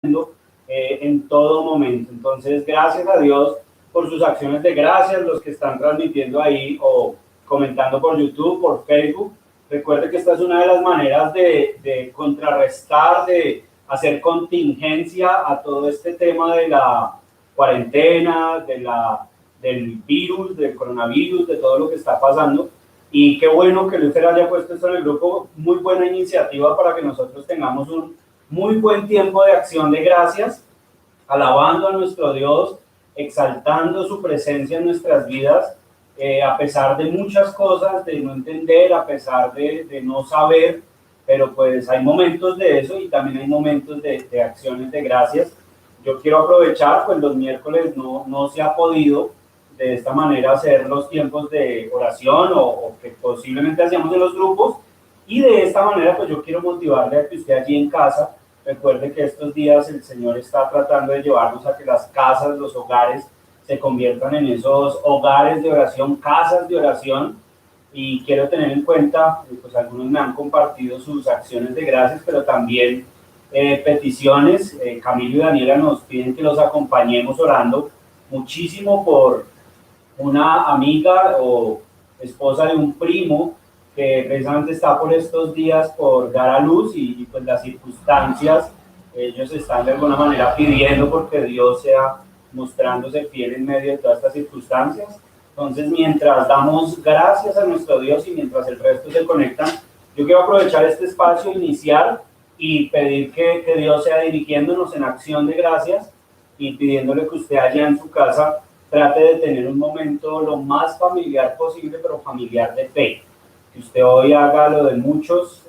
en todo momento. Entonces, gracias a Dios por sus acciones de gracias, los que están transmitiendo ahí o comentando por YouTube, por Facebook. Recuerde que esta es una de las maneras de contrarrestar, de hacer contingencia a todo este tema de la cuarentena, del virus, del coronavirus, de todo lo que está pasando. Y qué bueno que Luther haya puesto esto en el grupo. Muy buena iniciativa para que nosotros tengamos un muy buen tiempo de acción de gracias, alabando a nuestro Dios, exaltando su presencia en nuestras vidas, a pesar de muchas cosas, de no entender, a pesar de no saber, pero pues hay momentos de eso y también hay momentos de acciones de gracias. Yo quiero aprovechar, pues los miércoles no se ha podido de esta manera hacer los tiempos de oración o que posiblemente hacíamos en los grupos, y de esta manera pues yo quiero motivarle a que usted allí en casa recuerde que estos días el Señor está tratando de llevarnos a que las casas, los hogares se conviertan en esos hogares de oración, casas de oración. Y quiero tener en cuenta, pues algunos me han compartido sus acciones de gracias, pero también peticiones. Camilo y Daniela nos piden que los acompañemos orando muchísimo por una amiga o esposa de un primo que precisamente está por estos días por dar a luz y pues las circunstancias, ellos están de alguna manera pidiendo porque Dios sea mostrándose fiel en medio de todas estas circunstancias. Entonces, mientras damos gracias a nuestro Dios y mientras el resto se conectan, yo quiero aprovechar este espacio inicial y pedir que Dios sea dirigiéndonos en acción de gracias y pidiéndole que usted allá en su casa trate de tener un momento lo más familiar posible, pero familiar de fe. Que usted hoy haga lo de muchos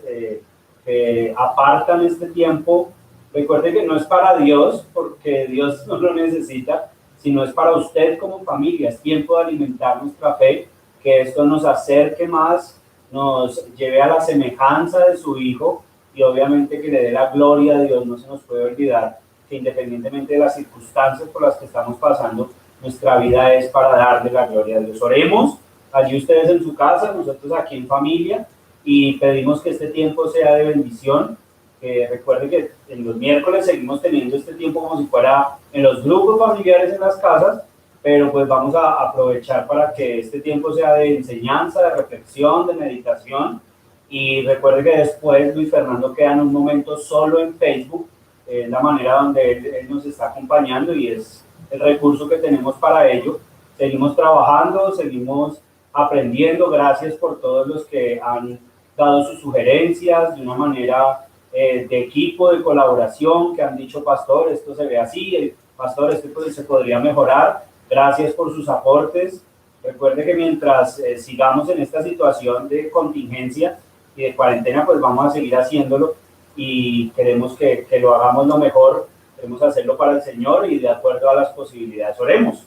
que apartan este tiempo. Recuerde que no es para Dios, porque Dios no lo necesita, sino es para usted como familia. Es tiempo de alimentar nuestra fe, que esto nos acerque más, nos lleve a la semejanza de su Hijo y obviamente que le dé la gloria a Dios. No se nos puede olvidar que independientemente de las circunstancias por las que estamos pasando, nuestra vida es para darle la gloria a Dios. Oremos, allí ustedes en su casa, nosotros aquí en familia, y pedimos que este tiempo sea de bendición. Recuerde que en los miércoles seguimos teniendo este tiempo como si fuera en los grupos familiares en las casas, pero pues vamos a aprovechar para que este tiempo sea de enseñanza, de reflexión, de meditación. Y recuerde que después Luis Fernando queda en un momento solo en Facebook, la manera donde él nos está acompañando y es el recurso que tenemos para ello. Seguimos trabajando, seguimos aprendiendo. Gracias por todos los que han dado sus sugerencias de una manera de equipo, de colaboración, que han dicho, pastor, esto se ve así, pastor, esto se podría mejorar. Gracias por sus aportes. Recuerde que mientras sigamos en esta situación de contingencia y de cuarentena, pues vamos a seguir haciéndolo y queremos que lo hagamos lo mejor. Queremos hacerlo para el Señor y de acuerdo a las posibilidades. Oremos.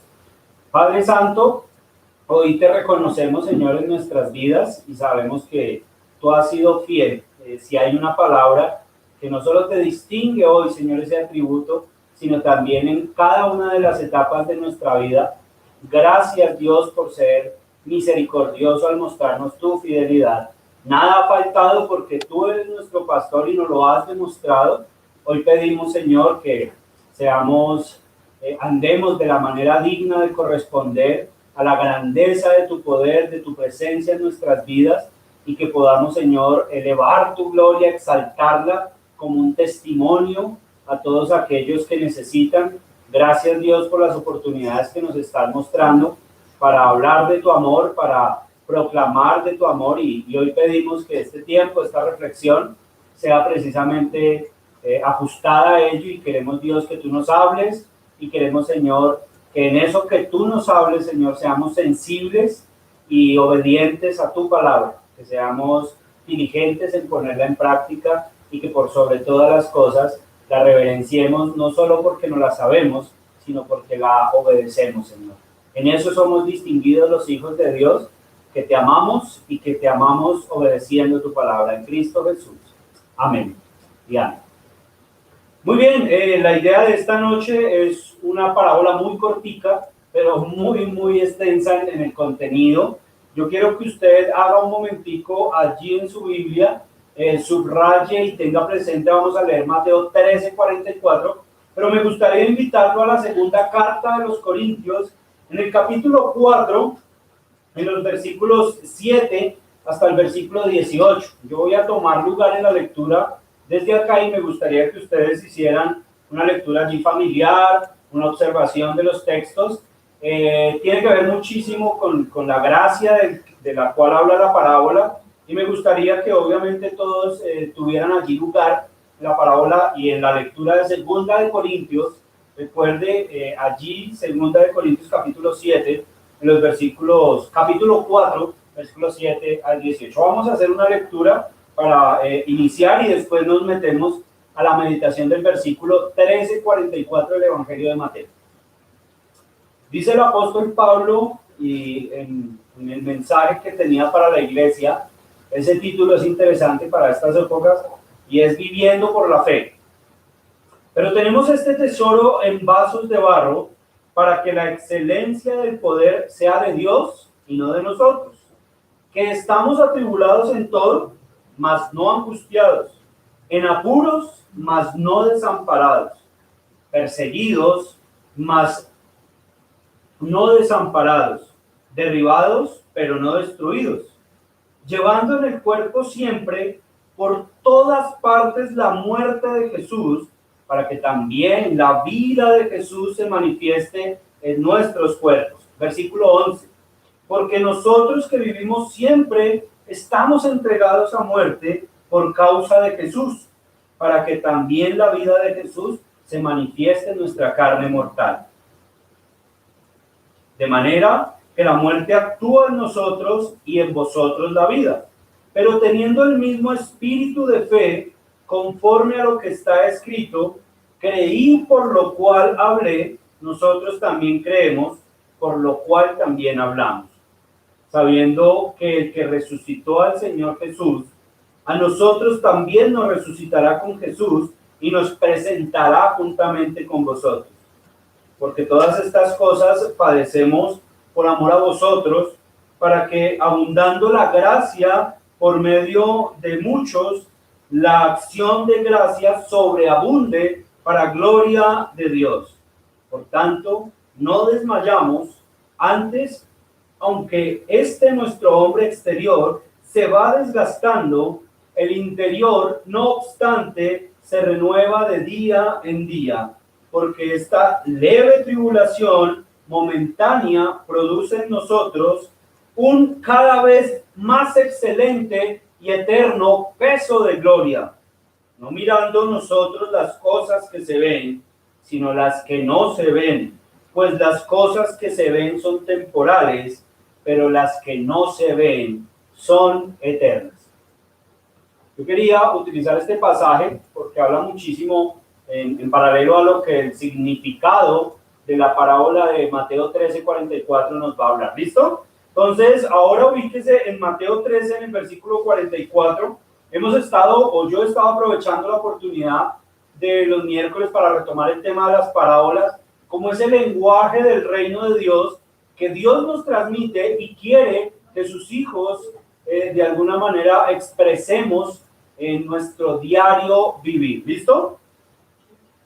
Padre Santo, hoy te reconocemos, Señor, en nuestras vidas y sabemos que tú has sido fiel. Si hay una palabra que no solo te distingue hoy, Señor, ese atributo, sino también en cada una de las etapas de nuestra vida. Gracias, Dios, por ser misericordioso al mostrarnos tu fidelidad. Nada ha faltado porque tú eres nuestro pastor y nos lo has demostrado. Hoy pedimos, Señor, que andemos de la manera digna de corresponder a la grandeza de tu poder, de tu presencia en nuestras vidas, y que podamos, Señor, elevar tu gloria, exaltarla como un testimonio a todos aquellos que necesitan. Gracias, Dios, por las oportunidades que nos estás mostrando para hablar de tu amor, para proclamar de tu amor, y hoy pedimos que este tiempo, esta reflexión, sea precisamente ajustada a ello, y queremos, Dios, que tú nos hables, y queremos, Señor, que en eso que tú nos hables, Señor, seamos sensibles y obedientes a tu palabra, que seamos diligentes en ponerla en práctica y que por sobre todas las cosas la reverenciemos, no solo porque no la sabemos, sino porque la obedecemos, Señor. En eso somos distinguidos los hijos de Dios, que te amamos y que te amamos obedeciendo tu palabra en Cristo Jesús. Amén y amén. Muy bien, la idea de esta noche es una parábola muy cortica, pero muy extensa en el contenido. Yo quiero que usted haga un momentico allí en su Biblia, subraye y tenga presente, vamos a leer Mateo 13:44, pero me gustaría invitarlo a la segunda carta de los Corintios, en el capítulo 4, en los versículos 7 hasta el versículo 18. Yo voy a tomar lugar en la lectura desde acá y me gustaría que ustedes hicieran una lectura allí familiar, una observación de los textos. Tiene que ver muchísimo con la gracia de la cual habla la parábola, y me gustaría que obviamente todos tuvieran allí lugar en la parábola y en la lectura de Segunda de Corintios. Recuerde allí Segunda de Corintios capítulo 7, en los versículos, capítulo 4, versículos 7 al 18. Vamos a hacer una lectura para iniciar y después nos metemos a la meditación del versículo 13:44 del Evangelio de Mateo. Dice el apóstol Pablo, y en el mensaje que tenía para la iglesia, ese título es interesante para estas épocas, y es Viviendo por la Fe. Pero tenemos este tesoro en vasos de barro, para que la excelencia del poder sea de Dios y no de nosotros, que estamos atribulados en todo, mas no angustiados, en apuros, mas no desamparados, perseguidos, mas no desamparados, derribados, pero no destruidos, llevando en el cuerpo siempre por todas partes la muerte de Jesús, para que también la vida de Jesús se manifieste en nuestros cuerpos. Versículo 11. Porque nosotros que vivimos siempre estamos entregados a muerte por causa de Jesús, para que también la vida de Jesús se manifieste en nuestra carne mortal. De manera que la muerte actúa en nosotros y en vosotros la vida. Pero teniendo el mismo espíritu de fe, conforme a lo que está escrito, creí por lo cual hablé, nosotros también creemos, por lo cual también hablamos. Sabiendo que el que resucitó al Señor Jesús, a nosotros también nos resucitará con Jesús y nos presentará juntamente con vosotros. Porque todas estas cosas padecemos por amor a vosotros, para que, abundando la gracia por medio de muchos, la acción de gracia sobreabunde para gloria de Dios. Por tanto, no desmayamos, antes, aunque nuestro hombre exterior se va desgastando, el interior, no obstante, se renueva de día en día, porque esta leve tribulación momentánea produce en nosotros un cada vez más excelente y eterno peso de gloria, no mirando nosotros las cosas que se ven, sino las que no se ven, pues las cosas que se ven son temporales, pero las que no se ven son eternas. Yo quería utilizar este pasaje porque habla muchísimo en paralelo a lo que el significado de la parábola de Mateo 13:44 nos va a hablar. ¿Listo? Entonces, ahora ubíquese en Mateo 13, en el versículo 44. Yo he estado aprovechando la oportunidad de los miércoles para retomar el tema de las parábolas, como ese lenguaje del reino de Dios que Dios nos transmite y quiere que sus hijos de alguna manera expresemos en nuestro diario vivir. ¿Listo?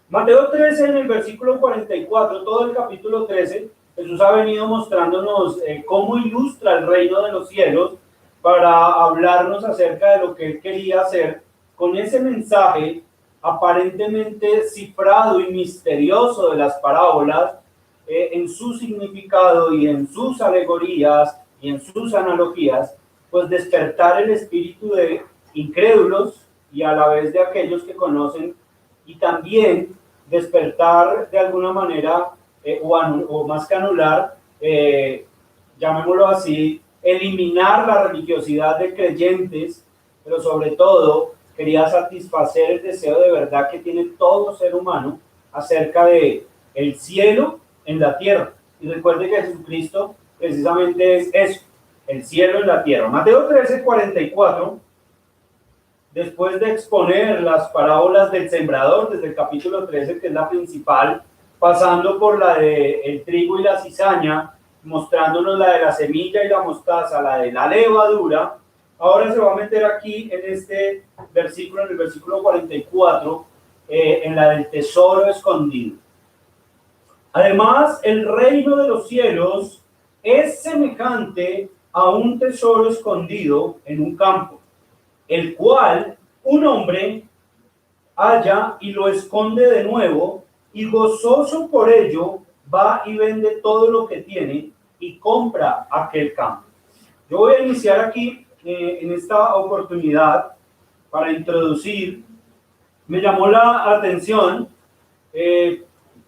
Mateo 13, en el versículo 44, todo el capítulo 13, Jesús ha venido mostrándonos cómo ilustra el reino de los cielos para hablarnos acerca de lo que él quería hacer con ese mensaje aparentemente cifrado y misterioso de las parábolas, en su significado y en sus alegorías y en sus analogías, pues despertar el espíritu de incrédulos y a la vez de aquellos que conocen, y también despertar de alguna manera, o más que anular, llamémoslo así, eliminar la religiosidad de creyentes, pero sobre todo quería satisfacer el deseo de verdad que tiene todo ser humano acerca de el cielo en la tierra. Y recuerde que Jesucristo precisamente es eso, el cielo en la tierra. Mateo 13:44, después de exponer las parábolas del sembrador, desde el capítulo 13, que es la principal, pasando por la de el trigo y la cizaña, mostrándonos la de la semilla y la mostaza, la de la levadura, ahora se va a meter aquí en este versículo, en el versículo 44, en la del tesoro escondido. Además, el reino de los cielos es semejante a un tesoro escondido en un campo, el cual un hombre halla y lo esconde de nuevo, y gozoso por ello va y vende todo lo que tiene y compra aquel campo. Yo voy a iniciar aquí en esta oportunidad para introducir. Me llamó la atención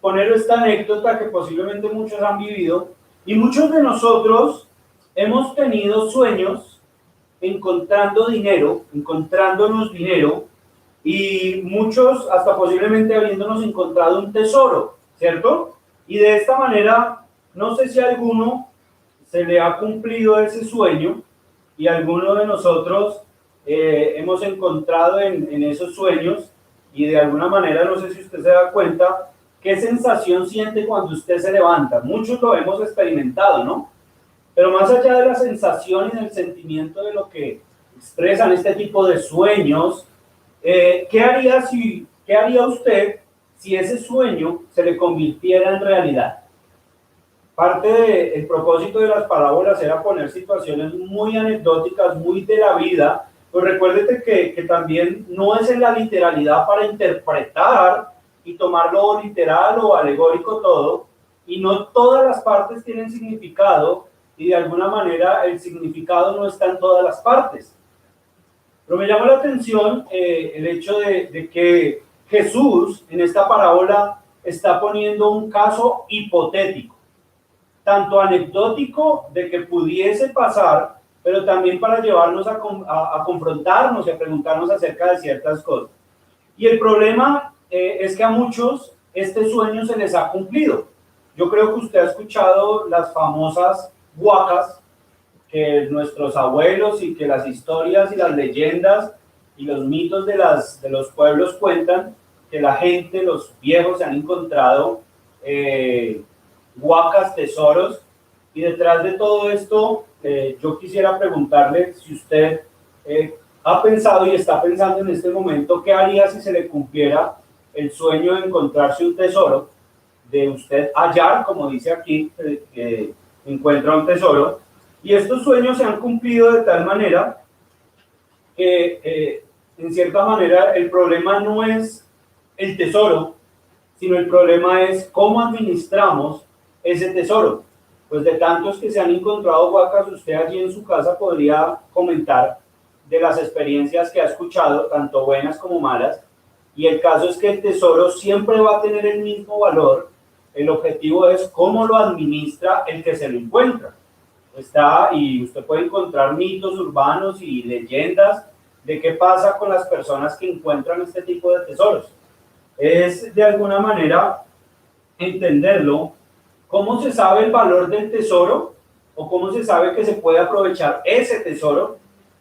poner esta anécdota que posiblemente muchos han vivido, y muchos de nosotros hemos tenido sueños encontrándonos dinero, y muchos hasta posiblemente habiéndonos encontrado un tesoro, ¿cierto? Y de esta manera, no sé si a alguno se le ha cumplido ese sueño, y alguno de nosotros hemos encontrado en esos sueños, y de alguna manera, no sé si usted se da cuenta, qué sensación siente cuando usted se levanta. Muchos lo hemos experimentado, ¿no? Pero más allá de la sensación y del sentimiento de lo que expresan este tipo de sueños, ¿qué haría usted si ese sueño se le convirtiera en realidad? Parte del propósito de las parábolas era poner situaciones muy anecdóticas, muy de la vida. Pues recuérdete que también no es en la literalidad para interpretar y tomarlo literal o alegórico todo, y no todas las partes tienen significado, y de alguna manera el significado no está en todas las partes. Pero me llamó la atención el hecho de que Jesús en esta parábola está poniendo un caso hipotético, tanto anecdótico de que pudiese pasar, pero también para llevarnos a confrontarnos y a preguntarnos acerca de ciertas cosas. Y el problema es que a muchos este sueño se les ha cumplido. Yo creo que usted ha escuchado las famosas huacas que nuestros abuelos y que las historias y las leyendas y los mitos de los pueblos cuentan, que la gente, los viejos, se han encontrado huacas, tesoros, y detrás de todo esto yo quisiera preguntarle si usted ha pensado y está pensando en este momento qué haría si se le cumpliera el sueño de encontrarse un tesoro, de usted hallar, como dice aquí, que encuentra un tesoro. Y estos sueños se han cumplido de tal manera que en cierta manera el problema no es el tesoro, sino el problema es cómo administramos ese tesoro. Pues de tantos que se han encontrado huacas, usted allí en su casa podría comentar de las experiencias que ha escuchado, tanto buenas como malas, y el caso es que el tesoro siempre va a tener el mismo valor. El objetivo es cómo lo administra el que se lo encuentra. Y usted puede encontrar mitos urbanos y leyendas de qué pasa con las personas que encuentran este tipo de tesoros. Es de alguna manera entenderlo. ¿Cómo se sabe el valor del tesoro? ¿O cómo se sabe que se puede aprovechar ese tesoro?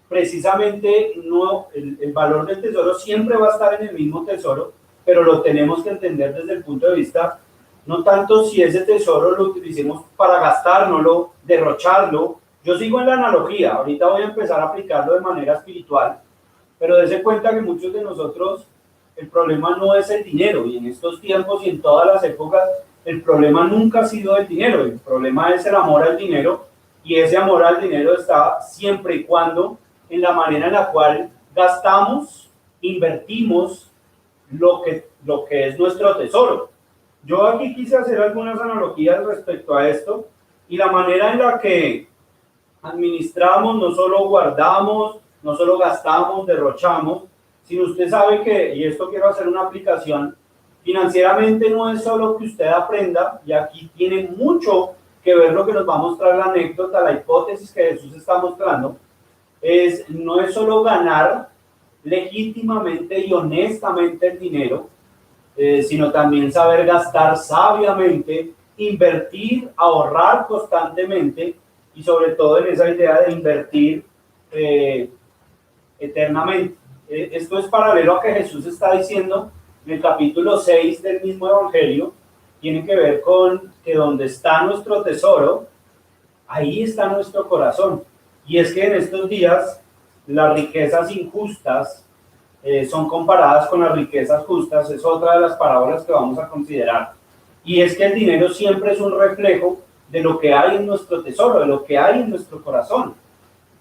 Precisamente no, el valor del tesoro siempre va a estar en el mismo tesoro, pero lo tenemos que entender desde el punto de vista, no tanto si ese tesoro lo utilicemos para gastárnoslo, derrocharlo. Yo sigo en la analogía, ahorita voy a empezar a aplicarlo de manera espiritual, pero dése cuenta que muchos de nosotros, el problema no es el dinero, y en estos tiempos y en todas las épocas, el problema nunca ha sido el dinero, el problema es el amor al dinero, y ese amor al dinero está siempre y cuando en la manera en la cual gastamos, invertimos lo que es nuestro tesoro. Yo aquí quise hacer algunas analogías respecto a esto, y la manera en la que administramos, no solo guardamos, no solo gastamos, derrochamos, sino usted sabe que, y esto quiero hacer una aplicación, financieramente no es solo que usted aprenda, y aquí tiene mucho que ver lo que nos va a mostrar la anécdota, la hipótesis que Jesús está mostrando, no es solo ganar legítimamente y honestamente el dinero, sino también saber gastar sabiamente, invertir, ahorrar constantemente, y sobre todo en esa idea de invertir eternamente. Esto es paralelo a que Jesús está diciendo en el capítulo 6 del mismo Evangelio. Tiene que ver con que donde está nuestro tesoro, ahí está nuestro corazón. Y es que en estos días las riquezas injustas son comparadas con las riquezas justas, es otra de las parábolas que vamos a considerar. Y es que el dinero siempre es un reflejo de lo que hay en nuestro tesoro, de lo que hay en nuestro corazón.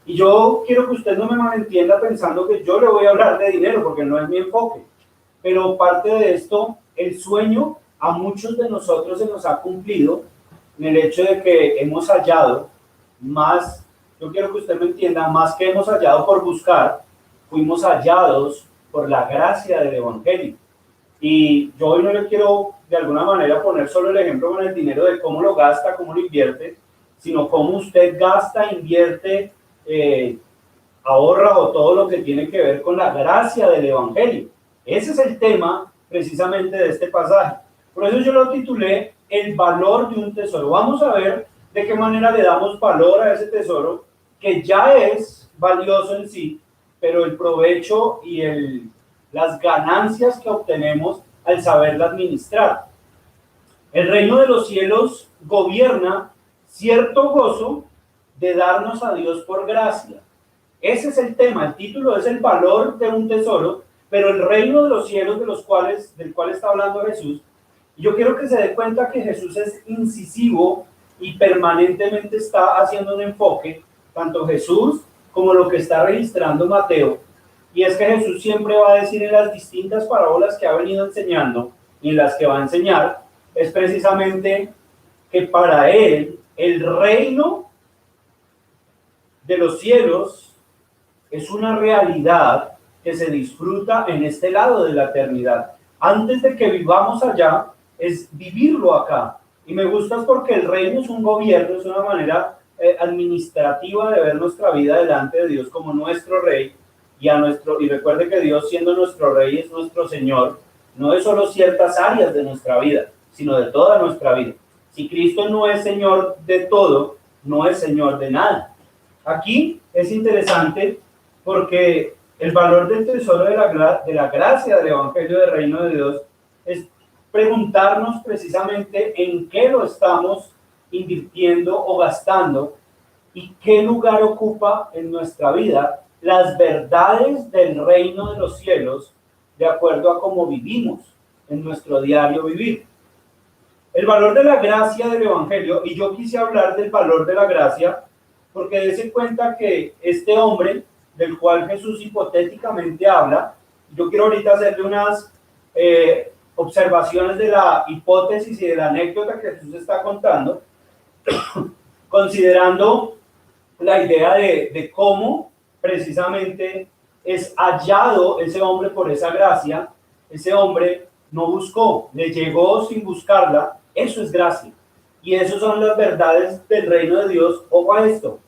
Y yo quiero que usted no me malentienda pensando que yo le voy a hablar de dinero, porque no es mi enfoque. Pero parte de esto, el sueño a muchos de nosotros se nos ha cumplido en el hecho de que hemos hallado más, yo quiero que usted me entienda, más que hemos hallado por buscar, fuimos hallados por la gracia del Evangelio. Y yo hoy no le quiero de alguna manera poner solo el ejemplo con el dinero de cómo lo gasta, cómo lo invierte, sino cómo usted gasta, invierte, ahorra o todo lo que tiene que ver con la gracia del Evangelio. Ese es el tema precisamente de este pasaje. Por eso yo lo titulé El valor de un tesoro. Vamos a ver de qué manera le damos valor a ese tesoro que ya es valioso en sí, pero el provecho y las ganancias que obtenemos al saberla administrar. El reino de los cielos gobierna cierto gozo de darnos a Dios por gracia. Ese es el tema, el título es el valor de un tesoro, pero el reino de los cielos del cual está hablando Jesús. Y yo quiero que se dé cuenta que Jesús es incisivo y permanentemente está haciendo un enfoque, tanto Jesús como lo que está registrando Mateo. Y es que Jesús siempre va a decir en las distintas parábolas que ha venido enseñando y en las que va a enseñar, es precisamente que para él el reino de los cielos es una realidad que se disfruta en este lado de la eternidad. Antes de que vivamos allá, es vivirlo acá. Y me gusta porque el reino es un gobierno, es una manera administrativa de ver nuestra vida delante de Dios como nuestro rey. Y recuerde que Dios, siendo nuestro rey, es nuestro Señor, no de solo ciertas áreas de nuestra vida, sino de toda nuestra vida. Si Cristo no es Señor de todo, no es Señor de nada. Aquí es interesante porque el valor del tesoro de la gracia del Evangelio del Reino de Dios es preguntarnos precisamente en qué lo estamos invirtiendo o gastando y qué lugar ocupa en nuestra vida las verdades del reino de los cielos de acuerdo a cómo vivimos en nuestro diario vivir. El valor de la gracia del Evangelio, y yo quise hablar del valor de la gracia porque dése cuenta que este hombre del cual Jesús hipotéticamente habla, yo quiero ahorita hacerle unas observaciones de la hipótesis y de la anécdota que Jesús está contando, considerando la idea de cómo precisamente es hallado ese hombre por esa gracia. Ese hombre no buscó, le llegó sin buscarla, eso es gracia. Y eso son las verdades del reino de Dios. Ojo a esto,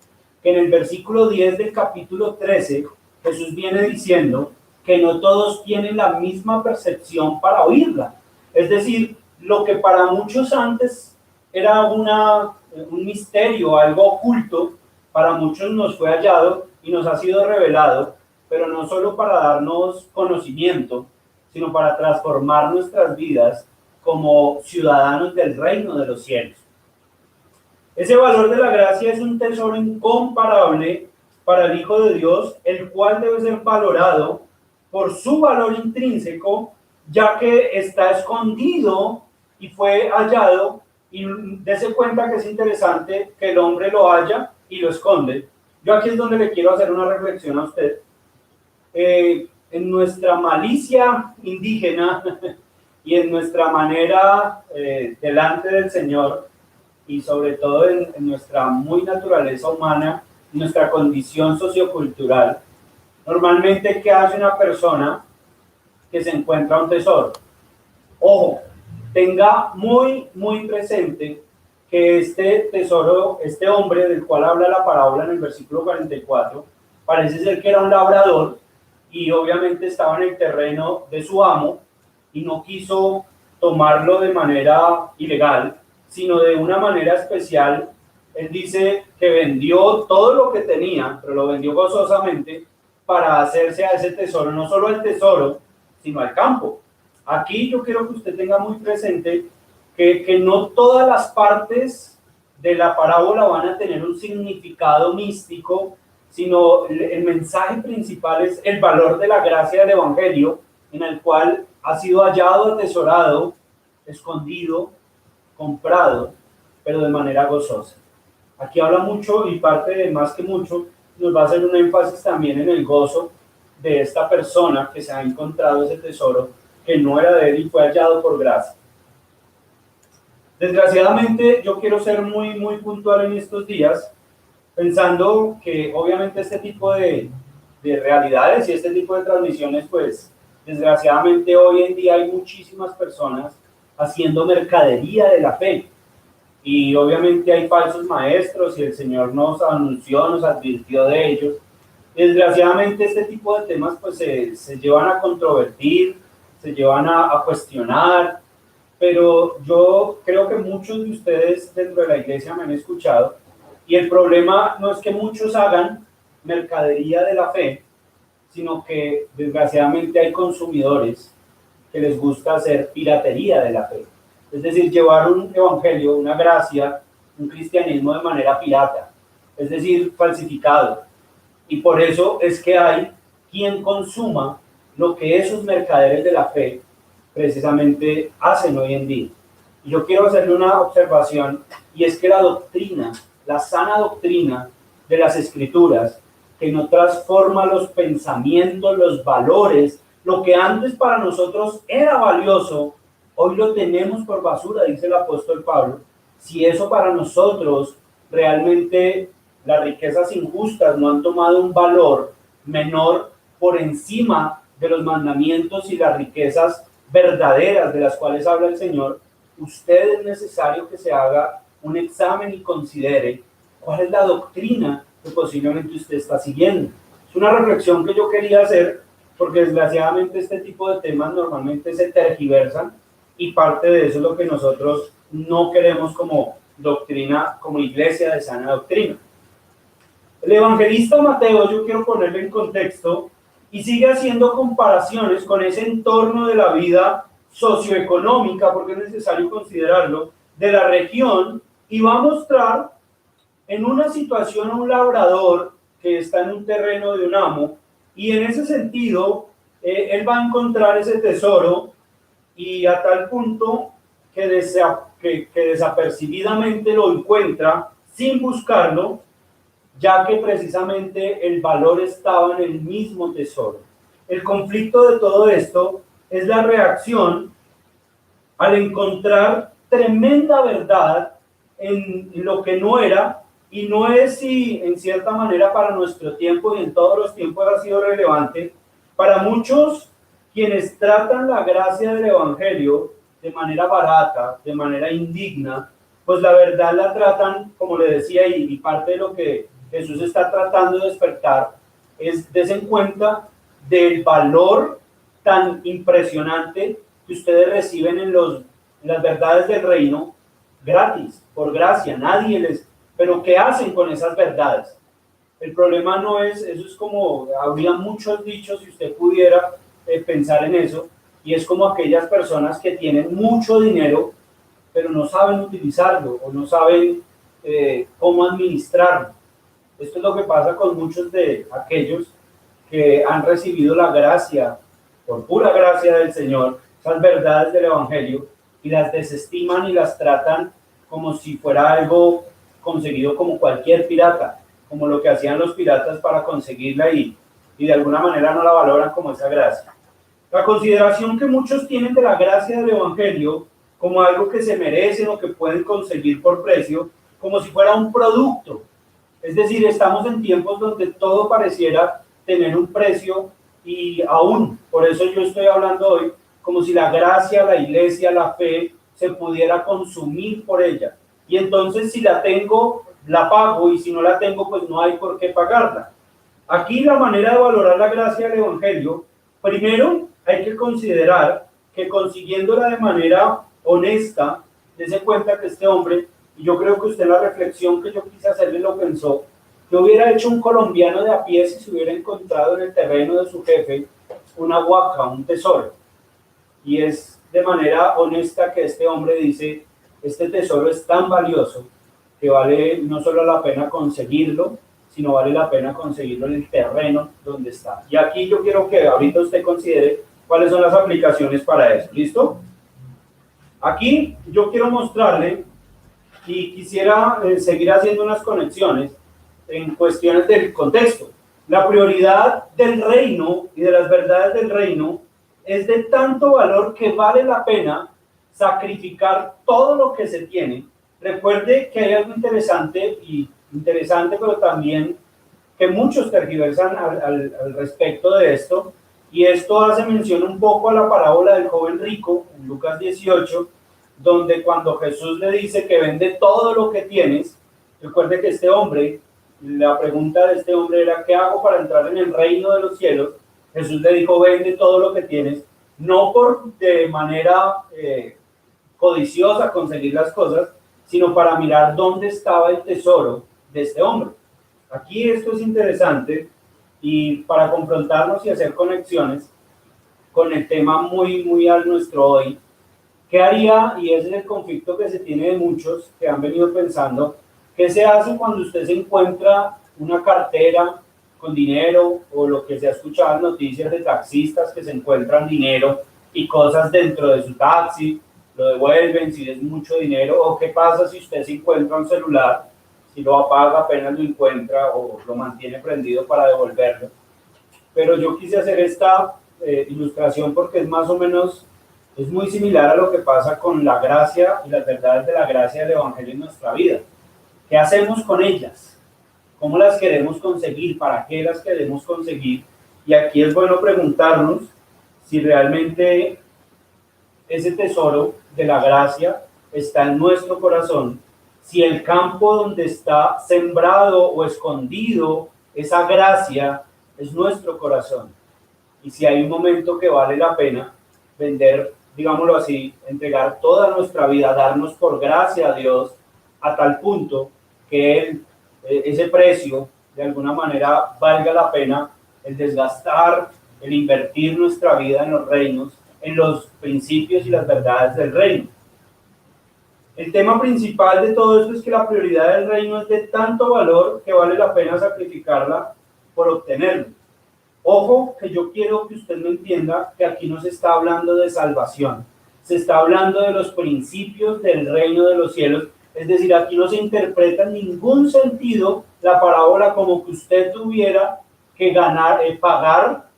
que en el versículo 10 del capítulo 13, Jesús viene diciendo que no todos tienen la misma percepción para oírla. Es decir, lo que para muchos antes era un misterio, algo oculto, para muchos nos fue hallado y nos ha sido revelado, pero no solo para darnos conocimiento, sino para transformar nuestras vidas como ciudadanos del reino de los cielos. Ese valor de la gracia es un tesoro incomparable para el Hijo de Dios, el cual debe ser valorado por su valor intrínseco, ya que está escondido y fue hallado. Y dése cuenta que es interesante que el hombre lo halla y lo esconde. Yo aquí es donde le quiero hacer una reflexión a usted. En nuestra malicia indígena y en nuestra manera delante del Señor, y sobre todo en nuestra muy naturaleza humana, nuestra condición sociocultural, normalmente, ¿qué hace una persona que se encuentra un tesoro? Ojo, tenga muy, muy presente que este tesoro, este hombre del cual habla la parábola en el versículo 44, parece ser que era un labrador y obviamente estaba en el terreno de su amo y no quiso tomarlo de manera ilegal, sino de una manera especial. Él dice que vendió todo lo que tenía, pero lo vendió gozosamente para hacerse a ese tesoro, no solo el tesoro, sino al campo. Aquí yo quiero que usted tenga muy presente que no todas las partes de la parábola van a tener un significado místico sino el mensaje principal es el valor de la gracia del Evangelio, en el cual ha sido hallado, atesorado, escondido, comprado, pero de manera gozosa. Aquí habla mucho y parte de más que mucho nos va a hacer un énfasis también en el gozo de esta persona que se ha encontrado ese tesoro que no era de él y fue hallado por gracia. Desgraciadamente yo quiero ser muy puntual en estos días, pensando que obviamente este tipo de realidades y este tipo de transmisiones, pues desgraciadamente hoy en día hay muchísimas personas haciendo mercadería de la fe. Y obviamente hay falsos maestros y el Señor nos anunció, nos advirtió de ellos. Desgraciadamente este tipo de temas pues se llevan a controvertir, se llevan a cuestionar, pero yo creo que muchos de ustedes dentro de la iglesia me han escuchado y el problema no es que muchos hagan mercadería de la fe, sino que desgraciadamente hay consumidores que les gusta hacer piratería de la fe. Es decir, llevar un evangelio, una gracia, un cristianismo de manera pirata, es decir, falsificado. Y por eso es que hay quien consuma lo que esos mercaderes de la fe precisamente hacen hoy en día. Y yo quiero hacerle una observación, y es que la doctrina, la sana doctrina de las Escrituras, que no transforma los pensamientos, los valores, lo que antes para nosotros era valioso, hoy lo tenemos por basura, dice el apóstol Pablo. Si eso para nosotros realmente las riquezas injustas no han tomado un valor menor por encima de los mandamientos y las riquezas verdaderas de las cuales habla el Señor, usted es necesario que se haga un examen y considere cuál es la doctrina que posiblemente usted está siguiendo. Es una reflexión que yo quería hacer porque desgraciadamente este tipo de temas normalmente se tergiversan y parte de eso es lo que nosotros no queremos como doctrina, como iglesia de sana doctrina. El evangelista Mateo, yo quiero ponerle en contexto, y sigue haciendo comparaciones con ese entorno de la vida socioeconómica, porque es necesario considerarlo, de la región, y va a mostrar en una situación a un labrador que está en un terreno de un amo, y en ese sentido, él va a encontrar ese tesoro, y a tal punto que desapercibidamente lo encuentra sin buscarlo, ya que precisamente el valor estaba en el mismo tesoro. El conflicto de todo esto es la reacción al encontrar tremenda verdad en lo que no era, y no es si en cierta manera para nuestro tiempo y en todos los tiempos ha sido relevante. Para muchos quienes tratan la gracia del evangelio de manera barata, de manera indigna, pues la verdad la tratan, como le decía, y parte de lo que Jesús está tratando de despertar es darse en cuenta del valor tan impresionante que ustedes reciben en las verdades del reino gratis, por gracia, nadie les... Pero ¿qué hacen con esas verdades? El problema no es, eso es como, habría muchos dichos si usted pudiera pensar en eso, y es como aquellas personas que tienen mucho dinero, pero no saben utilizarlo o no saben cómo administrarlo. Esto es lo que pasa con muchos de aquellos que han recibido la gracia, por pura gracia del Señor, esas verdades del Evangelio, y las desestiman y las tratan como si fuera algo conseguido como cualquier pirata, como lo que hacían los piratas para conseguirla y de alguna manera no la valoran como esa gracia. La consideración que muchos tienen de la gracia del Evangelio como algo que se merecen o que pueden conseguir por precio, como si fuera un producto. Es decir, estamos en tiempos donde todo pareciera tener un precio, y aún, por eso yo estoy hablando hoy, como si la gracia, la iglesia, la fe, se pudiera consumir por ella. Y entonces si la tengo, la pago, y si no la tengo, pues no hay por qué pagarla. Aquí la manera de valorar la gracia del Evangelio, primero hay que considerar que consiguiéndola de manera honesta, dése cuenta que este hombre, y yo creo que usted en la reflexión que yo quise hacerle lo pensó, que hubiera hecho un colombiano de a pie si se hubiera encontrado en el terreno de su jefe una huaca, un tesoro. Y es de manera honesta que este hombre dice, este tesoro es tan valioso que vale no solo la pena conseguirlo, sino vale la pena conseguirlo en el terreno donde está. Y aquí yo quiero que ahorita usted considere cuáles son las aplicaciones para eso. ¿Listo? Aquí yo quiero mostrarle y quisiera seguir haciendo unas conexiones en cuestiones del contexto. La prioridad del reino y de las verdades del reino es de tanto valor que vale la pena sacrificar todo lo que se tiene. Recuerde que hay algo interesante, pero también que muchos tergiversan al respecto de esto, y esto hace mención un poco a la parábola del joven rico en Lucas 18, donde cuando Jesús le dice que vende todo lo que tienes, recuerde que este hombre, la pregunta de este hombre era: ¿qué hago para entrar en el reino de los cielos? Jesús le dijo: vende todo lo que tienes, no por de manera codiciosa conseguir las cosas, sino para mirar dónde estaba el tesoro de este hombre. Aquí esto es interesante, y para confrontarnos y hacer conexiones con el tema muy al nuestro hoy, ¿qué haría? Y ese es el conflicto que se tiene de muchos que han venido pensando: ¿qué se hace cuando usted se encuentra una cartera con dinero, o lo que se ha escuchado en noticias de taxistas que se encuentran dinero y cosas dentro de su taxi, lo devuelven si es mucho dinero? ¿O qué pasa si usted se encuentra un celular, si lo apaga apenas lo encuentra o lo mantiene prendido para devolverlo? Pero yo quise hacer esta ilustración porque es más o menos, es muy similar a lo que pasa con la gracia y las verdades de la gracia del Evangelio en nuestra vida. ¿Qué hacemos con ellas? ¿Cómo las queremos conseguir? ¿Para qué las queremos conseguir? Y aquí es bueno preguntarnos si realmente ese tesoro de la gracia está en nuestro corazón, si el campo donde está sembrado o escondido esa gracia es nuestro corazón, y si hay un momento que vale la pena vender, digámoslo así, entregar toda nuestra vida, darnos por gracia a Dios a tal punto que ese precio de alguna manera valga la pena el desgastar, el invertir nuestra vida en los reinos, en los principios y las verdades del reino. El tema principal de todo esto es que la prioridad del reino es de tanto valor que vale la pena sacrificarla por obtenerlo. Ojo, que yo quiero que usted me entienda que aquí no se está hablando de salvación, se está hablando de los principios del reino de los cielos. Es decir, aquí no se interpreta en ningún sentido la parábola como que usted tuviera que pagar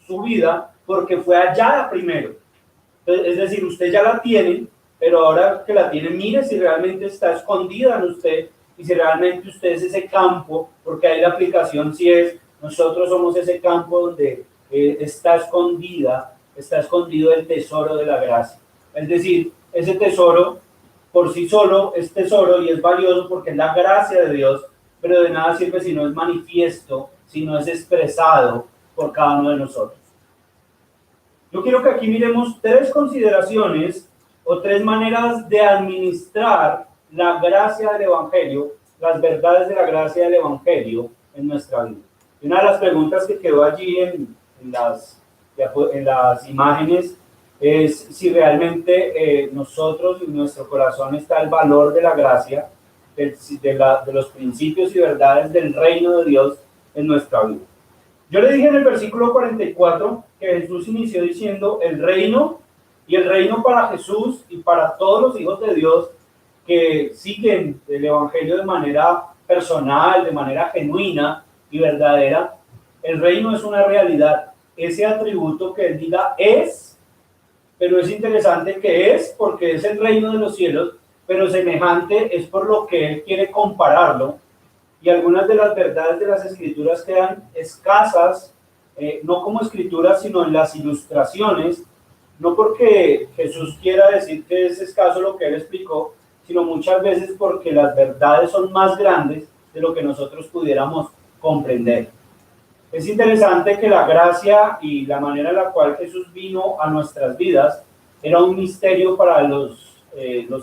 su vida porque fue allá primero. Es decir, usted ya la tiene, pero ahora que la tiene, mire si realmente está escondida en usted y si realmente usted es ese campo, porque ahí la aplicación sí es: nosotros somos ese campo donde está escondido el tesoro de la gracia. Es decir, ese tesoro por sí solo es tesoro y es valioso porque es la gracia de Dios, pero de nada sirve si no es manifiesto, si no es expresado por cada uno de nosotros. Yo quiero que aquí miremos tres consideraciones o tres maneras de administrar la gracia del Evangelio, las verdades de la gracia del Evangelio en nuestra vida. Y una de las preguntas que quedó allí en las imágenes es si realmente nosotros, en nuestro corazón, está el valor de la gracia, de los principios y verdades del reino de Dios en nuestra vida. Yo le dije en el versículo 44 que Jesús inició diciendo el reino, y el reino para Jesús y para todos los hijos de Dios que siguen el Evangelio de manera personal, de manera genuina y verdadera. El reino es una realidad, ese atributo que él diga es, pero es interesante que es porque es el reino de los cielos, pero semejante es por lo que él quiere compararlo. Y algunas de las verdades de las escrituras quedan escasas, no como escrituras, sino en las ilustraciones, no porque Jesús quiera decir que es escaso lo que él explicó, sino muchas veces porque las verdades son más grandes de lo que nosotros pudiéramos comprender. Es interesante que la gracia y la manera en la cual Jesús vino a nuestras vidas era un misterio para los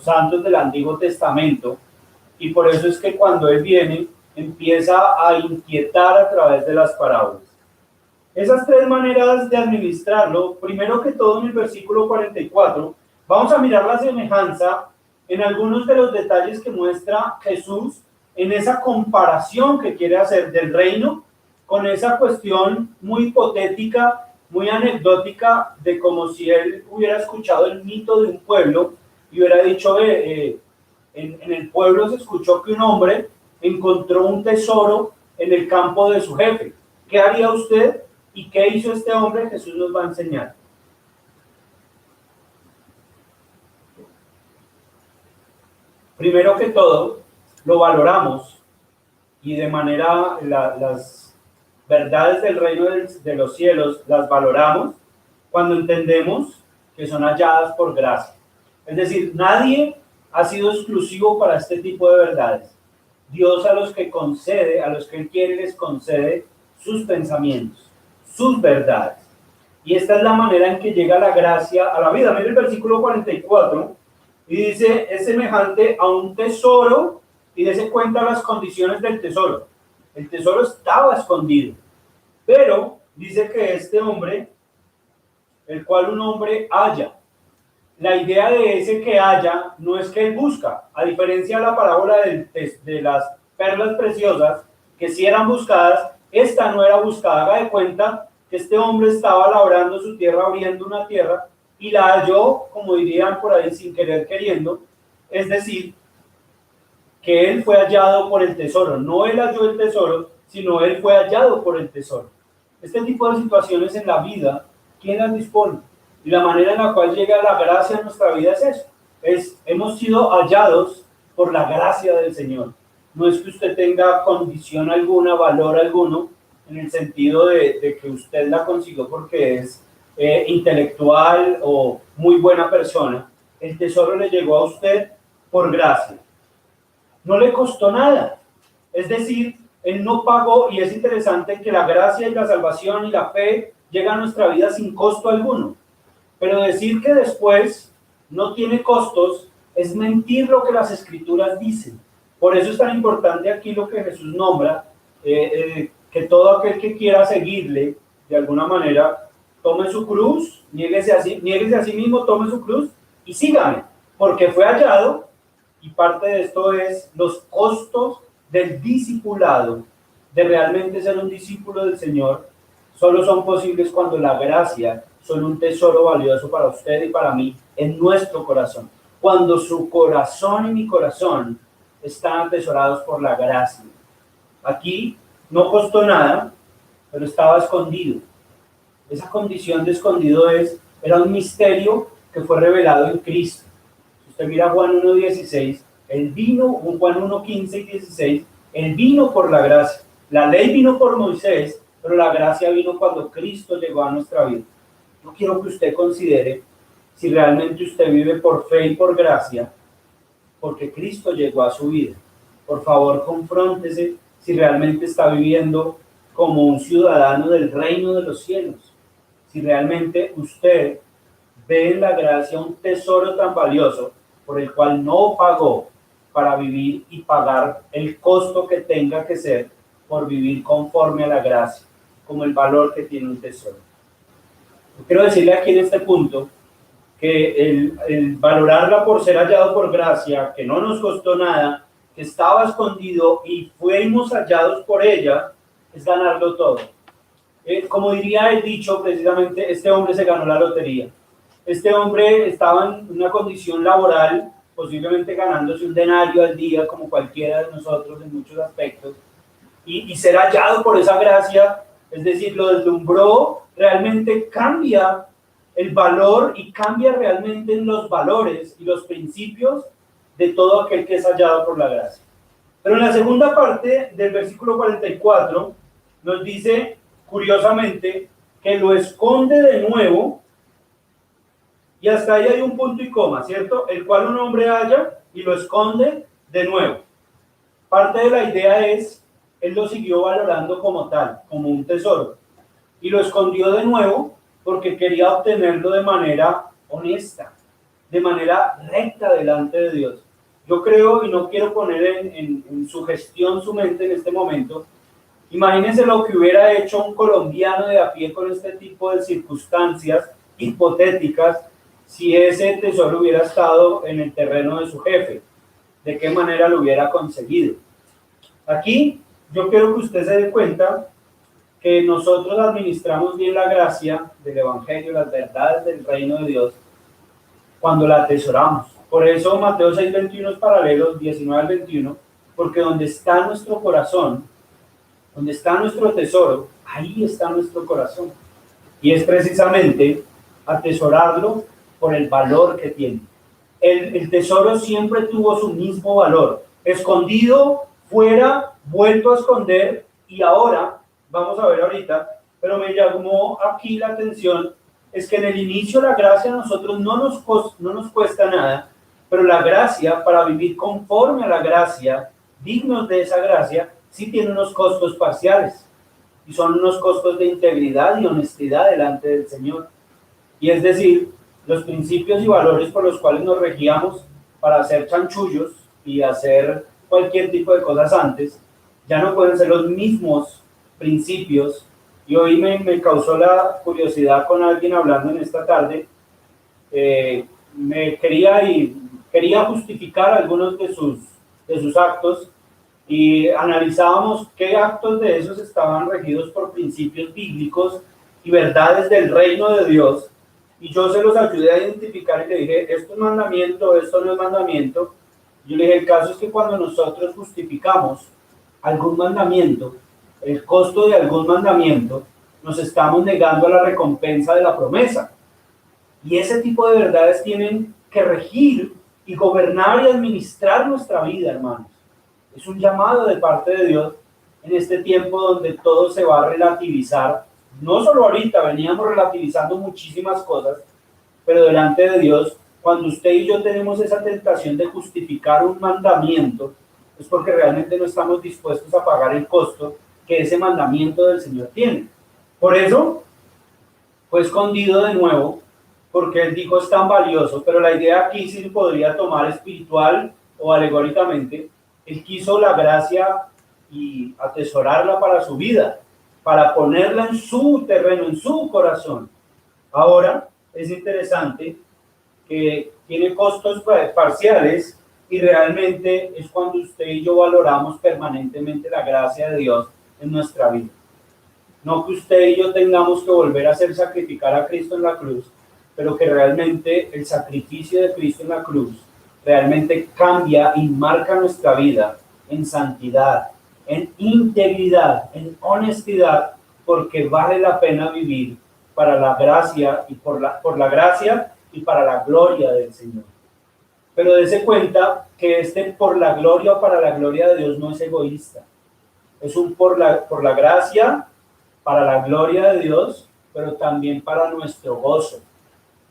santos del Antiguo Testamento, y por eso es que cuando Él viene empieza a inquietar a través de las parábolas. Esas tres maneras de administrarlo, primero que todo en el versículo 44, vamos a mirar la semejanza en algunos de los detalles que muestra Jesús en esa comparación que quiere hacer del reino con esa cuestión muy hipotética, muy anecdótica, de como si él hubiera escuchado el mito de un pueblo y hubiera dicho, en el pueblo se escuchó que un hombre encontró un tesoro en el campo de su jefe. ¿Qué haría usted? ¿Y qué hizo este hombre? Jesús nos va a enseñar. Primero que todo, lo valoramos y de manera, las verdades del reino de los cielos las valoramos cuando entendemos que son halladas por gracia. Es decir, nadie ha sido exclusivo para este tipo de verdades. Dios a los que concede, a los que Él quiere, les concede sus pensamientos, sus verdades. Y esta es la manera en que llega la gracia a la vida. Mira el versículo 44 y dice, es semejante a un tesoro, y dése cuenta las condiciones del tesoro. El tesoro estaba escondido, pero dice que este hombre, el cual un hombre halla. La idea de ese que halla no es que él busca, a diferencia de la parábola de las perlas preciosas, que si eran buscadas, esta no era buscada. Haga de cuenta que este hombre estaba labrando su tierra, abriendo una tierra, y la halló, como dirían por ahí, sin querer queriendo, es decir, que él fue hallado por el tesoro. No él halló el tesoro, sino él fue hallado por el tesoro. Este tipo de situaciones en la vida, ¿quién las dispone? Y la manera en la cual llega la gracia a nuestra vida es eso. Hemos sido hallados por la gracia del Señor. No es que usted tenga condición alguna, valor alguno, en el sentido de que usted la consiguió porque es intelectual o muy buena persona. El tesoro le llegó a usted por gracia. No le costó nada. Es decir, él no pagó, y es interesante que la gracia y la salvación y la fe llegan a nuestra vida sin costo alguno. Pero decir que después no tiene costos es mentir lo que las escrituras dicen. Por eso es tan importante aquí lo que Jesús nombra, que todo aquel que quiera seguirle, de alguna manera, tome su cruz, niéguese a sí mismo, tome su cruz y sígame, porque fue hallado. Y parte de esto es los costos del discipulado, de realmente ser un discípulo del Señor, solo son posibles cuando la gracia son un tesoro valioso para usted y para mí en nuestro corazón. Cuando su corazón y mi corazón están atesorados por la gracia. Aquí no costó nada, pero estaba escondido. Esa condición de escondido era un misterio que fue revelado en Cristo. Usted mira Juan 1:16, él vino, Juan 1:15 y 16, él vino por la gracia. La ley vino por Moisés, pero la gracia vino cuando Cristo llegó a nuestra vida. Yo quiero que usted considere si realmente usted vive por fe y por gracia, porque Cristo llegó a su vida. Por favor, confróntese si realmente está viviendo como un ciudadano del reino de los cielos. Si realmente usted ve en la gracia un tesoro tan valioso por el cual no pagó para vivir y pagar el costo que tenga que ser por vivir conforme a la gracia, como el valor que tiene un tesoro. Yo quiero decirle aquí en este punto que el valorarla por ser hallado por gracia, que no nos costó nada, que estaba escondido y fuimos hallados por ella, es ganarlo todo. Como diría el dicho, precisamente, este hombre se ganó la lotería. Este hombre estaba en una condición laboral, posiblemente ganándose un denario al día, como cualquiera de nosotros en muchos aspectos, y ser hallado por esa gracia, es decir, lo deslumbró, realmente cambia el valor y cambia realmente en los valores y los principios de todo aquel que es hallado por la gracia. Pero en la segunda parte del versículo 44 nos dice, curiosamente, que lo esconde de nuevo. Y hasta ahí hay un punto y coma, ¿cierto? El cual un hombre halla y lo esconde de nuevo. Parte de la idea es, él lo siguió valorando como tal, como un tesoro. Y lo escondió de nuevo porque quería obtenerlo de manera honesta, de manera recta delante de Dios. Yo creo, y no quiero poner en sugestión su mente en este momento, imagínense lo que hubiera hecho un colombiano de a pie con este tipo de circunstancias hipotéticas si ese tesoro hubiera estado en el terreno de su jefe. ¿De qué manera lo hubiera conseguido? Aquí yo quiero que usted se dé cuenta que nosotros administramos bien la gracia del Evangelio, las verdades del reino de Dios, cuando la atesoramos. Por eso Mateo 6:21 es paralelo, 19 al 21, porque donde está nuestro corazón, donde está nuestro tesoro, ahí está nuestro corazón. Y es precisamente atesorarlo por el valor que tiene. El tesoro siempre tuvo su mismo valor, escondido, fuera, vuelto a esconder, y ahora, vamos a ver ahorita, pero me llamó aquí la atención, es que en el inicio la gracia a nosotros no nos cuesta nada, pero la gracia, para vivir conforme a la gracia, dignos de esa gracia, sí tiene unos costos parciales, y son unos costos de integridad y honestidad delante del Señor. Y es decir, los principios y valores por los cuales nos regíamos para hacer chanchullos y hacer cualquier tipo de cosas antes, ya no pueden ser los mismos principios. Y hoy me causó la curiosidad con alguien hablando en esta tarde, quería justificar algunos de sus actos, y analizábamos qué actos de esos estaban regidos por principios bíblicos y verdades del reino de Dios, y yo se los ayudé a identificar y le dije, esto es mandamiento, esto no es mandamiento. Yo le dije, el caso es que cuando nosotros justificamos algún mandamiento, el costo de algún mandamiento, nos estamos negando a la recompensa de la promesa. Y ese tipo de verdades tienen que regir y gobernar y administrar nuestra vida, hermanos. Es un llamado de parte de Dios en este tiempo donde todo se va a relativizar. No solo ahorita, veníamos relativizando muchísimas cosas, pero delante de Dios, cuando usted y yo tenemos esa tentación de justificar un mandamiento, es porque realmente no estamos dispuestos a pagar el costo que ese mandamiento del Señor tiene. Por eso fue escondido de nuevo, porque Él dijo es tan valioso, pero la idea aquí sí podría tomar espiritual o alegóricamente. Él quiso la gracia y atesorarla para su vida, para ponerla en su terreno, en su corazón. Ahora, es interesante que tiene costos parciales, y realmente es cuando usted y yo valoramos permanentemente la gracia de Dios en nuestra vida. No que usted y yo tengamos que volver a hacer sacrificar a Cristo en la cruz, pero que realmente el sacrificio de Cristo en la cruz realmente cambia y marca nuestra vida en santidad, en integridad, en honestidad, porque vale la pena vivir para la gracia y por la gracia y para la gloria del Señor. Pero dése cuenta que por la gloria o para la gloria de Dios no es egoísta. Es un por la gracia, para la gloria de Dios, pero también para nuestro gozo.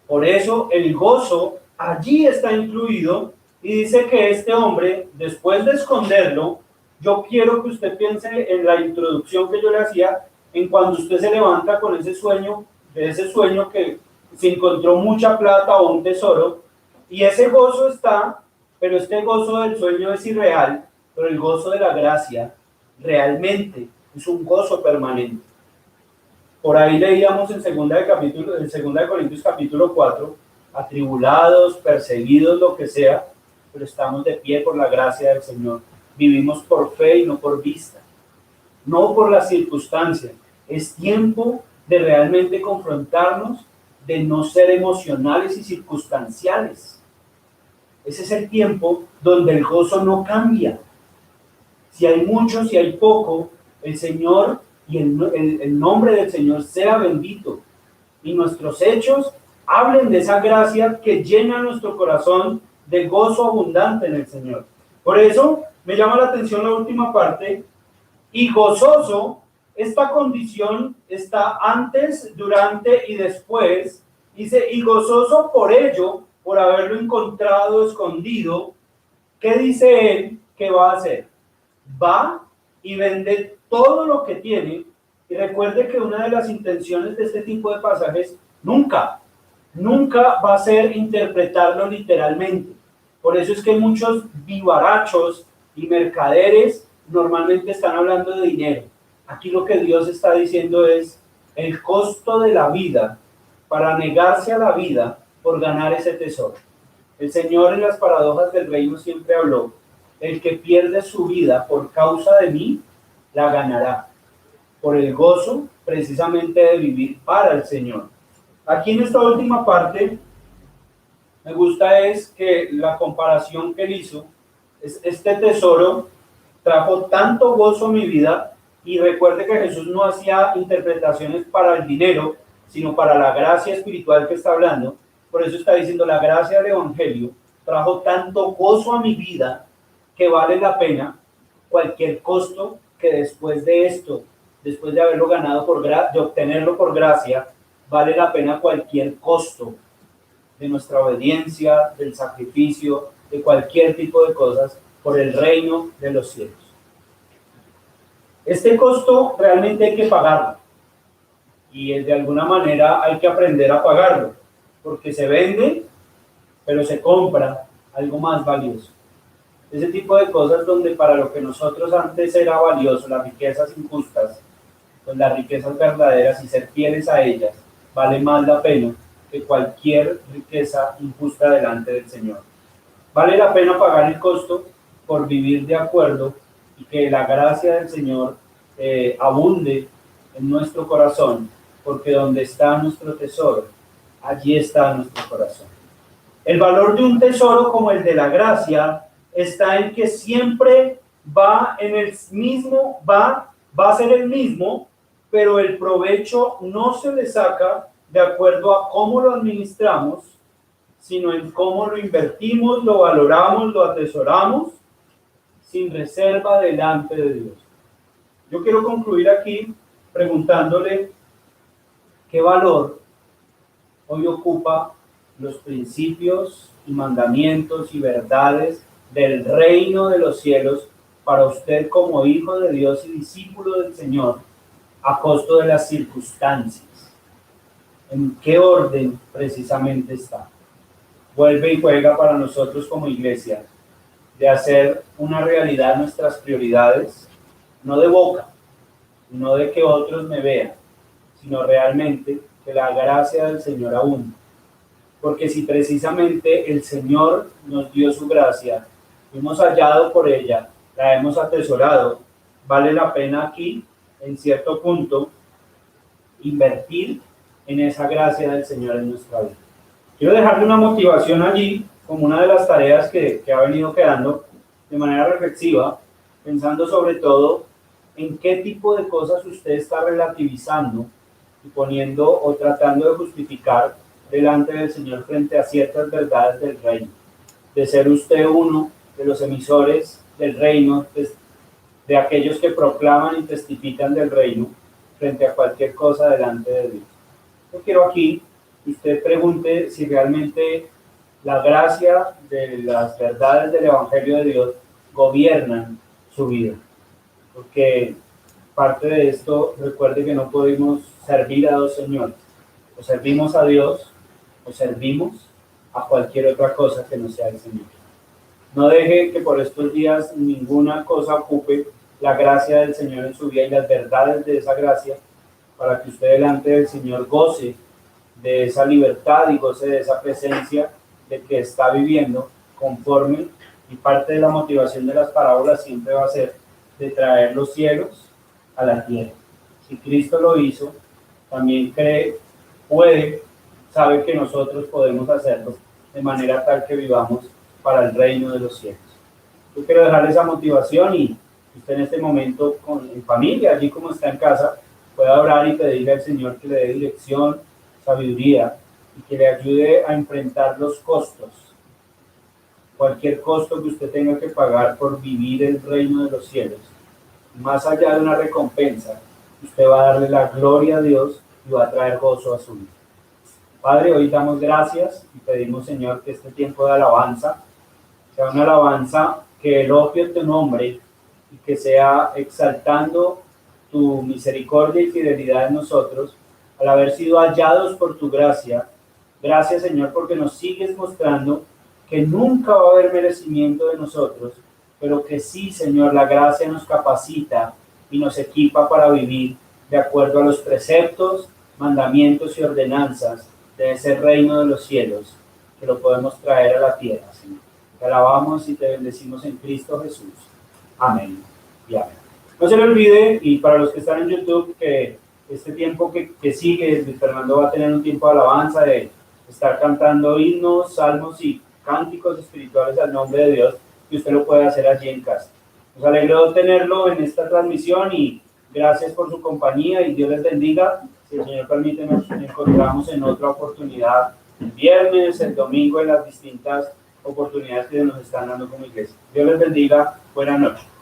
Por eso el gozo allí está incluido, y dice que este hombre, después de esconderlo, yo quiero que usted piense en la introducción que yo le hacía, en cuando usted se levanta con ese sueño, de ese sueño que se encontró mucha plata o un tesoro, y ese gozo está, pero este gozo del sueño es irreal, pero el gozo de la gracia realmente es un gozo permanente. Por ahí leíamos en 2 Corintios capítulo 4, atribulados, perseguidos, lo que sea, pero estamos de pie por la gracia del Señor. Vivimos por fe y no por vista, no por las circunstancias. Es tiempo de realmente confrontarnos, de no ser emocionales y circunstanciales. Ese es el tiempo donde el gozo no cambia. Si hay mucho, si hay poco, el Señor y el nombre del Señor sea bendito, y nuestros hechos hablen de esa gracia que llena nuestro corazón de gozo abundante en el Señor. Por eso me llama la atención la última parte, y gozoso. Esta condición está antes, durante y después. Dice, y gozoso por ello, por haberlo encontrado escondido. ¿Qué dice él que va a hacer? Va y vende todo lo que tiene. Y recuerde que una de las intenciones de este tipo de pasajes nunca va a ser interpretarlo literalmente. Por eso es que muchos vivarachos y mercaderes normalmente están hablando de dinero. Aquí lo que Dios está diciendo es el costo de la vida para negarse a la vida por ganar ese tesoro. El Señor en las paradojas del reino siempre habló el que pierde su vida por causa de mí, la ganará, por el gozo precisamente de vivir para el Señor. Aquí en esta última parte, me gusta es que la comparación que él hizo, es este tesoro trajo tanto gozo a mi vida, y recuerde que Jesús no hacía interpretaciones para el dinero, sino para la gracia espiritual que está hablando. Por eso está diciendo, la gracia del Evangelio trajo tanto gozo a mi vida que vale la pena cualquier costo que después de esto, después de haberlo ganado de obtenerlo por gracia, vale la pena cualquier costo de nuestra obediencia, del sacrificio, de cualquier tipo de cosas por el reino de los cielos. Este costo realmente hay que pagarlo, y de alguna manera hay que aprender a pagarlo, porque se vende, pero se compra algo más valioso. Ese tipo de cosas donde para lo que nosotros antes era valioso, las riquezas injustas, pues las riquezas verdaderas y ser fieles a ellas, vale más la pena que cualquier riqueza injusta delante del Señor. Vale la pena pagar el costo por vivir de acuerdo, y que la gracia del Señor abunde en nuestro corazón, porque donde está nuestro tesoro, allí está nuestro corazón. El valor de un tesoro como el de la gracia está en que siempre va en el mismo, va a ser el mismo, pero el provecho no se le saca de acuerdo a cómo lo administramos, sino en cómo lo invertimos, lo valoramos, lo atesoramos, sin reserva delante de Dios. Yo quiero concluir aquí preguntándole qué valor hoy ocupa los principios y mandamientos y verdades del reino de los cielos para usted como hijo de Dios y discípulo del Señor, a costo de las circunstancias. ¿En qué orden precisamente está? Vuelve y juega para nosotros como iglesia de hacer una realidad nuestras prioridades, no de boca, no de que otros me vean, sino realmente que la gracia del Señor abunde. Porque si precisamente el Señor nos dio su gracia, hemos hallado por ella, la hemos atesorado, vale la pena aquí, en cierto punto, invertir en esa gracia del Señor en nuestra vida. Quiero dejarle una motivación allí, como una de las tareas que ha venido quedando de manera reflexiva, pensando sobre todo en qué tipo de cosas usted está relativizando y poniendo o tratando de justificar delante del Señor frente a ciertas verdades del reino, de ser usted uno de los emisores del reino, de aquellos que proclaman y testifican del reino frente a cualquier cosa delante de Dios. Yo quiero aquí que usted pregunte si realmente la gracia de las verdades del Evangelio de Dios gobiernan su vida, porque parte de esto, recuerde que no podemos servir a dos señores, o servimos a Dios o servimos a cualquier otra cosa que no sea el Señor. No deje que por estos días ninguna cosa ocupe la gracia del Señor en su vida y las verdades de esa gracia, para que usted delante del Señor goce de esa libertad y goce de esa presencia de que está viviendo conforme, y parte de la motivación de las parábolas siempre va a ser de traer los cielos a la tierra. Si Cristo lo hizo, también sabe que nosotros podemos hacerlo de manera tal que vivamos para el reino de los cielos. Yo quiero dejarle esa motivación, y usted en este momento en familia, allí como está en casa, pueda orar y pedirle al Señor que le dé dirección, sabiduría, y que le ayude a enfrentar los costos. Cualquier costo que usted tenga que pagar por vivir el reino de los cielos, más allá de una recompensa, usted va a darle la gloria a Dios y va a traer gozo a su vida. Padre, hoy damos gracias y pedimos, Señor, que este tiempo de alabanza sea una alabanza que elogie tu nombre y que sea exaltando tu misericordia y fidelidad en nosotros al haber sido hallados por tu gracia. Gracias, Señor, porque nos sigues mostrando que nunca va a haber merecimiento de nosotros, pero que sí, Señor, la gracia nos capacita y nos equipa para vivir de acuerdo a los preceptos, mandamientos y ordenanzas de ese reino de los cielos, que lo podemos traer a la tierra, Señor. Te alabamos y te bendecimos en Cristo Jesús. Amén y amén. No se le olvide, y para los que están en YouTube, que este tiempo que sigue, Luis Fernando va a tener un tiempo de alabanza, de estar cantando himnos, salmos y cánticos espirituales al nombre de Dios, que usted lo puede hacer allí en casa. Nos alegró tenerlo en esta transmisión y gracias por su compañía y Dios les bendiga. Si el Señor permite, nos encontramos en otra oportunidad el viernes, el domingo, en las distintas oportunidades que nos están dando como iglesia. Dios les bendiga. Buenas noches.